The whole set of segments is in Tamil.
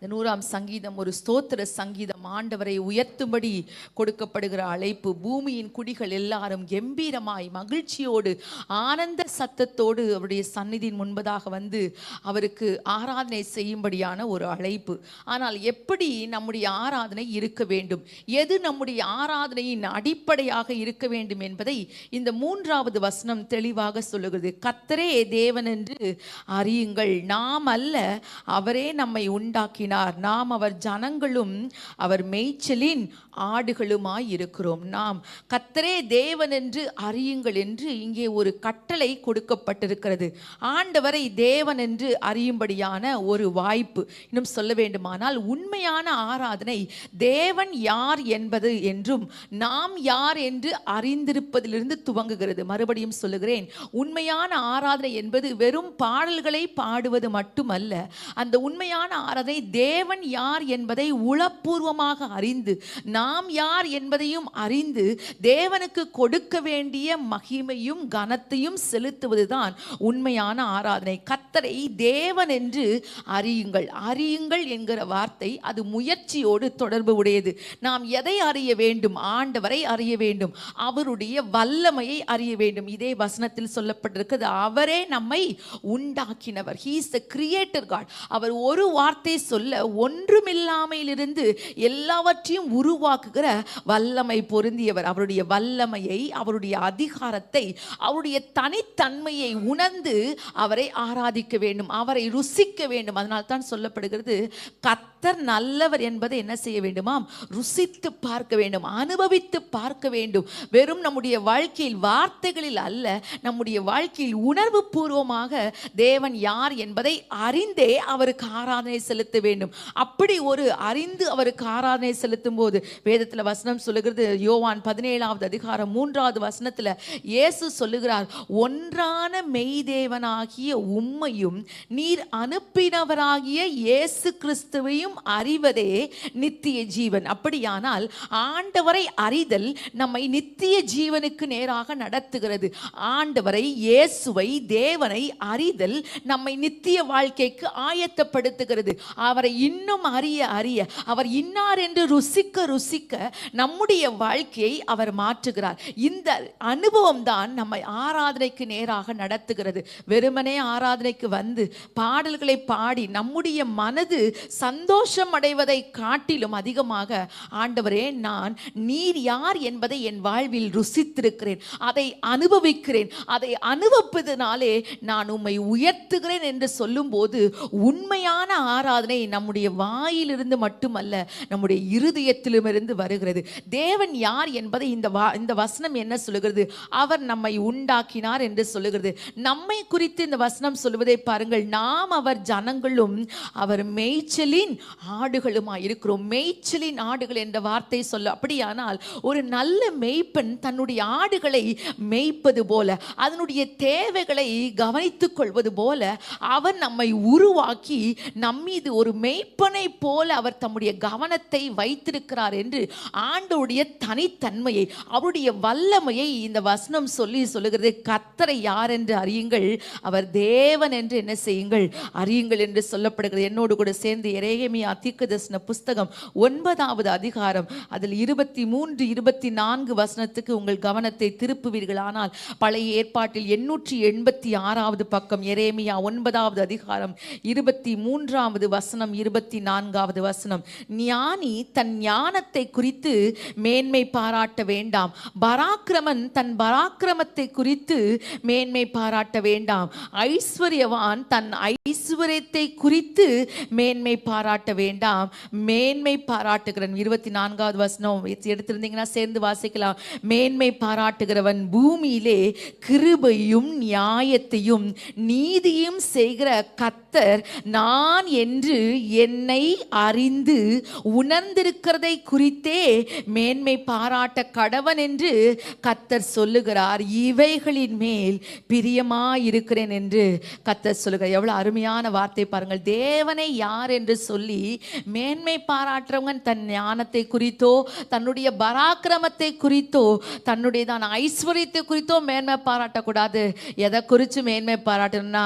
இந்த 100ஆம் சங்கீதம் ஒரு ஸ்தோத்திர சங்கீதம். ஆண்டவரை உயர்த்தும்படி கொடுக்கப்படுகிற அழைப்பு. பூமியின் குடிகள் எல்லாரும் கம்பீரமாய் மகிழ்ச்சியோடு ஆனந்த சத்தத்தோடு அவருடைய சந்நிதியின் முன்பதாக வந்து அவருக்கு ஆராதனை செய்யும்படியான ஒரு அழைப்பு. ஆனால் எப்படி நம்முடைய ஆராதனை இருக்க வேண்டும், எது நம்முடைய ஆராதனையின் அடிப்படையாக இருக்க வேண்டும் என்பதை இந்த 3வது வசனம் தெளிவாக சொல்லுகிறது. கர்த்தரே தேவன் என்று அறியுங்கள், நாம் அல்ல, அவரே நம்மை உண்டாக்கி, நாம் அவர் ஜனங்களும் அவர் மேய்ச்சலின் ஆடுகளுமாய் இருக்கிறோம். நாம் கர்த்தரே தேவன் என்று அறியுங்கள் என்று இங்கே ஒரு கட்டளை கொடுக்கப்பட்டிருக்கிறது. ஆண்டவரை தேவன் என்று அறியும்படியான ஒரு வாய்ப்பு. இன்னும் சொல்ல வேண்டுமானால் உண்மையான ஆராதனை தேவன் யார் என்பது என்றும் நாம் யார் என்று அறிந்திருப்பதிலிருந்து துவங்குகிறது. மறுபடியும் சொல்லுகிறேன், உண்மையான ஆராதனை என்பது வெறும் பாடல்களை பாடுவது மட்டுமல்ல. அந்த உண்மையான ஆராதனை தேவன் யார் என்பதை உளப்பூர்வமாக அறிந்து நாம் யார் என்பதையும் அறிந்து தேவனுக்கு கொடுக்க வேண்டிய மகிமையும் கனத்தையும் செலுத்துவதுதான் உண்மையான ஆராதனை. கர்த்தரை தேவன் என்று அறியுங்கள். அறியுங்கள் என்கிற வார்த்தை அது முயற்சியோடு தொடர்பு உடையது. நாம் எதை அறிய வேண்டும்? ஆண்டவரை அறிய வேண்டும், அவருடைய வல்லமையை அறிய வேண்டும். இதே வசனத்தில் சொல்லப்பட்டிருக்கிறது, அவரே நம்மை உண்டாக்கினவர். He is the creator God. அவர் ஒரு வார்த்தை சொல்ல ஒன்றுமில்லாமையிலிருந்து எல்லாவற்றையும் உருவாக்குகிற வல்லமை பொருந்தியவர். அவருடைய வல்லமையை, அவருடைய அதிகாரத்தை, அவருடைய தனித்தன்மையை உணர்ந்து அவரை ஆராதிக்க வேண்டும், அவரை ருசிக்க வேண்டும். அதனால் தான் சொல்லப்படுகிறது, கர்த்தர் நல்லவர் என்பதை என்ன செய்ய வேண்டுமாம்? ருசித்து பார்க்க வேண்டும், அனுபவித்து பார்க்க வேண்டும். வெறும் நம்முடைய வாழ்க்கையில் வார்த்தைகளில் அல்ல, நம்முடைய வாழ்க்கையில் உணர்வு பூர்வமாக தேவன் யார் என்பதை அறிந்தே அவருக்கு ஆராதனை செலுத்த வேண்டும். அப்படி ஒரு அறிந்து அவருக்கு ஆராதனை செலுத்தும் போது வேதத்தில் வசனம் சொல்லுகிறது, யோவான் 17வது அதிகாரம் 3வது வசனத்தில் இயேசு சொல்லுகிறார், ஒன்றான மெய்தேவனாகிய உம்மையும் நீர் அனுப்பினவராகிய இயேசு கிறிஸ்துவையும் அறிவதே நித்திய ஜீவன். அப்படியானால் ஆண்டவரை அறிதல் நம்மை நித்திய ஜீவனுக்கு நேராக நடத்துகிறது. ஆண்டவரை, இயேசுவை, தேவனை அறிதல் நம்மை நித்திய வாழ்க்கைக்கு ஆயத்தப்படுத்துகிறது. அவரை இன்னும் அறிய அறிய, அவர் இன்னார் என்று ருசிக்க ருசிக்க நம்முடைய வாழ்க்கையை அவர் மாற்றுகிறார். இந்த அனுபவம் தான் நம்மை ஆராதனைக்கு நேராக நடத்துகிறது. வெறுமனே ஆராதனைக்கு வந்து பாடல்களை பாடி நம்முடைய மனது சந்தோஷம் அடைவதை காட்டிலும் அதிகமாக, ஆண்டவரே, நான் நீர் யார் என்பதை என் வாழ்வில் ருசித்திருக்கிறேன், அதை அனுபவிக்கிறேன், அதை அனுபவிப்பதனாலே நான் உம்மை உயர்த்துகிறேன் என்று சொல்லும்போது உண்மையான ஆராதனை நம்முடைய வாயிலிருந்து மட்டுமல்ல, நம்முடைய இருதயத்திலும் இருந்து வருகிறது. தேவன் யார் என்பதை இந்த வசனம் என்ன சொல்லுகிறது? அவர் நம்மை உண்டாக்கினார் என்று சொல்லுகிறது. நம்மை குறித்து இந்த வசனம் சொல்வதை பாருங்கள், நாம் அவர் ஜனங்களும் அவர் மேய்ச்சலின் ஆடுகளுமாய் இருக்கிறோம். மேய்ச்சலின் ஆடுகள் என்ற வார்த்தை சொல்ல, அப்படியானால் ஒரு நல்ல மேய்ப்பன் தன்னுடைய ஆடுகளை மேய்ப்பது போல, அதனுடைய தேவைகளை கவனித்துக் கொள்வது போல அவர் நம்மை உருவாக்கி நம்மீது ஒரு மேய்ப்பனை போல அவர் தம்முடைய கவனத்தை வைத்திருக்கிறார் என்று ஆண்டவருடைய தனித்தன்மையை, அவருடைய வல்லமையை இந்த வசனம் சொல்லுகிறது. கர்த்தரை யார் என்று அறியுங்கள், அவர் தேவன் என்று என்ன செய்யுங்கள்? அறியுங்கள் என்று சொல்லப்படுகிறது. என்னோடு கூட சேர்ந்து எரேமியா தீர்க்கதரிசன புஸ்தகம் 9வது அதிகாரம் அதில் 23, 24 வசனத்துக்கு உங்கள் கவனத்தை திருப்புவீர்களானால், பழைய ஏற்பாட்டில் 886வது பக்கம், எரேமியா 9வது அதிகாரம் 23வது வசனம், 24வது வசனம். ஞானி தன் ஞானத்தை குறித்து மேன்மை பாராட்ட வேண்டாம், பராக்கிரமன் தன் பராக்கிரமத்தை குறித்து மேன்மை பாராட்ட வேண்டாம், ஐஸ்வர்யவான் தன் ஐஸ்வர்யத்தை குறித்து மேன்மை பாராட்ட வேண்டாம், மேன்மை பாராட்டுகிறவன். 24வது வசனம் எடுத்திருந்தீங்கன்னா சேர்ந்து வாசிக்கலாம். மேன்மை பாராட்டுகிறவன் பூமியிலே கிருபையும் நியாயத்தையும் நீதியும் செய்கிற கர்த்தர் நான் என்று என்னை அறிந்து உணர்ந்திருக்கிறதை குறித்தே மேன்மை பாராட்ட கடவன் என்று கர்த்தர் சொல்லுகிறார். இவைகளின் மேல் பிரியமாயிருக்கிறேன் என்று கர்த்தர் சொல்லுகிறார். எவ்வளவு அருமையான வார்த்தை பாருங்கள். தேவனை யார் என்று சொல்லி மேன்மை பாராட்டுறவங்க தன் ஞானத்தை குறித்தோ, தன்னுடைய பராக்கிரமத்தை குறித்தோ, தன்னுடைய தான் ஐஸ்வர்யத்தை குறித்தோ மேன்மை பாராட்டக்கூடாது. எதை குறித்து மேன்மை பாராட்டணும்னா,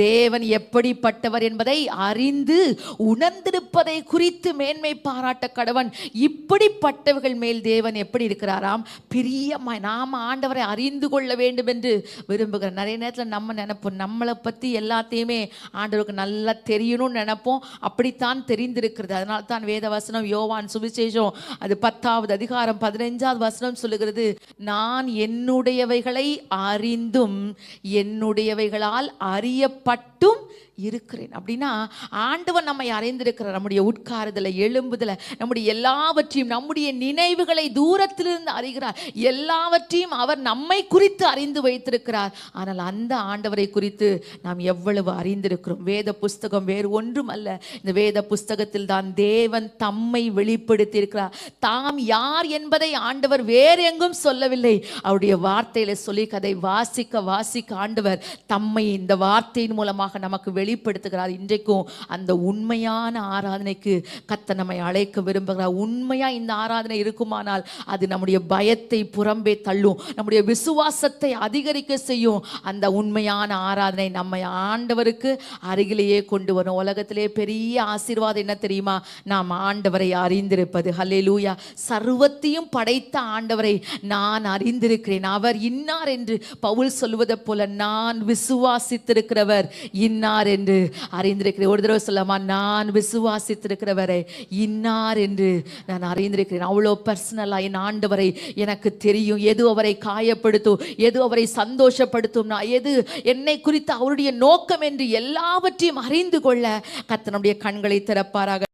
தேவன் எப்படிப்பட்ட எப்படிப்பட்டவர் என்பதை அறிந்து உணர்ந்திருப்பதை குறித்து மேன்மை பாராட்ட கடவன். இப்படிப்பட்டவர்கள் மேல் தேவன் எப்படி இருக்கிறாராம்? பிரியமாய். நாம ஆண்டவரை அறிந்து கொள்ள வேண்டும் என்று விரும்புகிறோம். நிறைய நேரத்தில் நம்ம நினைப்போம், நம்மளை பற்றி எல்லாத்தையுமே ஆண்டவருக்கு நல்லா தெரியணும்னு நினைப்போம். அப்படித்தான் தெரிந்திருக்கிறது. அதனால தான் வேத வசனம் யோவான் சுவிசேஷம் அது 10வது அதிகாரம் 15வது வசனம் சொல்லுகிறது, நான் என்னுடையவைகளை அறிந்தும் என்னுடையவைகளால் அறியப்பட்டும் இருக்கிறேன். அப்படின்னா ஆண்டவர் நம்மை அறிந்திருக்கிறார். நம்முடைய உட்காருதலை, எழும்புதலை, நம்முடைய எல்லாவற்றையும், நம்முடைய நினைவுகளை தூரத்திலிருந்து அறிகிறார். எல்லாவற்றையும் அவர் நம்மை குறித்து அறிந்து வைத்திருக்கிறார். ஆனால் அந்த ஆண்டவரை குறித்து நாம் எவ்வளவு அறிந்திருக்கிறோம்? வேத புஸ்தகம் வேறு ஒன்றும் அல்ல. இந்த வேத புஸ்தகத்தில் தான் தேவன் தம்மை வெளிப்படுத்தி இருக்கிறார். தாம் யார் என்பதை ஆண்டவர் வேறு எங்கும் சொல்லவில்லை. அவருடைய வார்த்தையில சொல்லி கதை வாசிக்க ஆண்டவர் தம்மை இந்த வார்த்தையின் மூலமாக நமக்கு வெளிப்படுத்துகிறார். இன்றைக்கும் அந்த உண்மையான ஆராதனைக்கு கர்த்தர் நம்மை அழைக்க விரும்புகிறார். உண்மையா இந்த ஆராதனை இருக்குமானால் அது நம்முடைய பயத்தை புறம்பே தள்ளும், நம்முடைய விசுவாசத்தை அதிகரிக்க செய்யும். அந்த உண்மையான ஆராதனை நம்மை ஆண்டவருக்கு அருகிலேயே கொண்டு வரும். உலகத்திலே பெரிய ஆசீர்வாதம் என்ன தெரியுமா? நாம் ஆண்டவரை அறிந்திருப்பது. ஹல்லேலூயா. சர்வத்தையும் படைத்த ஆண்டவரை நான் அறிந்திருக்கிறேன், அவர் இன்னார் என்று பவுல் சொல்வதை போல நான் விசுவாசித்திருக்கிறவர் இன்னார் என்று அறிந்திருக்கிறேன். ஒரு தடவை சொல்லாமா? நான் விசுவாசித்திருக்கிறவரை இன்னார் என்று நான் அறிந்திருக்கிறேன். அவ்வளோ பர்சனலா என் ஆண்டவரை எனக்கு தெரியும். எது அவரை காயப்படுத்தும், எது அவரை சந்தோஷப்படுத்தும், எது என்னை குறித்து அவருடைய நோக்கம் என்று எல்லாவற்றையும் அறிந்து கொள்ள கர்த்தர் நம்முடைய கண்களை திறப்பாராக.